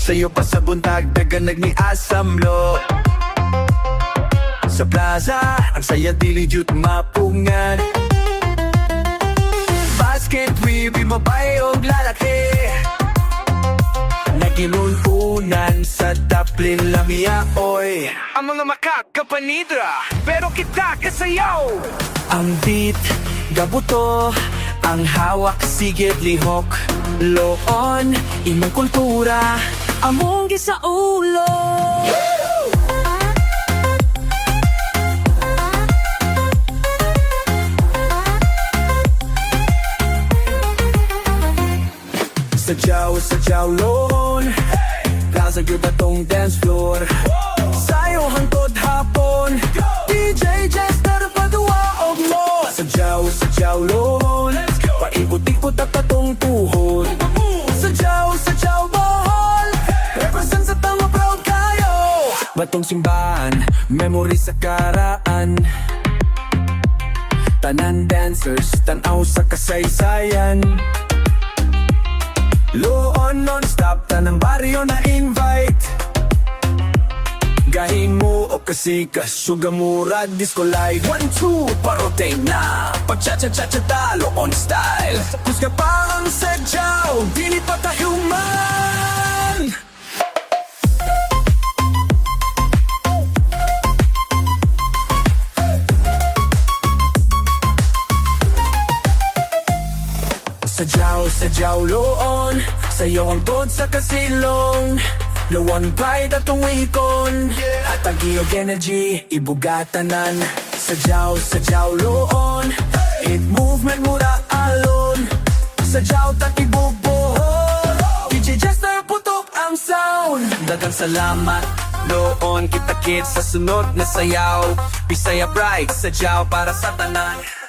Sa'yo pa sa buntag, dagan nagniasamlo. Sa plaza, ang saya dili jud mapungan. Basket weave, mabay og lalaki. Naginununan sa taplin lamia, oy. Ang mga makakapanidra, pero kita kasayaw. Ang beat, gabuto, ang hawak sigit lihok. Lo-On, imong kultura, Among gisaulo. Sajaw Lo-On, plaza gyud atong dance floor. Sayo hangtod hapon, DJ Jester paduwa og mo. Sajaw Lo-On, paikot-ikot at atong tuhod. Sajaw Bohol, represent sa tama proud kayo. Batong simbahan, memory sa karaan. Tanan dancers, tanaw sa kasaysayan. Lo-On non-stop, tanang baryo na invite. Gahin mo o kasikas, sugamura, disco live. 1, 2, parote na, pag-cha-cha-cha-cha-ta, Lo-On style. Kusga pa ang Sajaw, dili pa tayo man. Sajaw Lo-On, sayo ang tod sa kasilong. Lo-On pride atong ikon, at ang iyong energy, ibugatanan. Sajaw Lo-On, it movement mura alon. Sajaw tatibog Bohol, DJ Jester putok ang sound. Dagang salamat, Lo-On, kita-kit sa sunod na sayaw. Bisaya pride, Sajaw para sa tanan.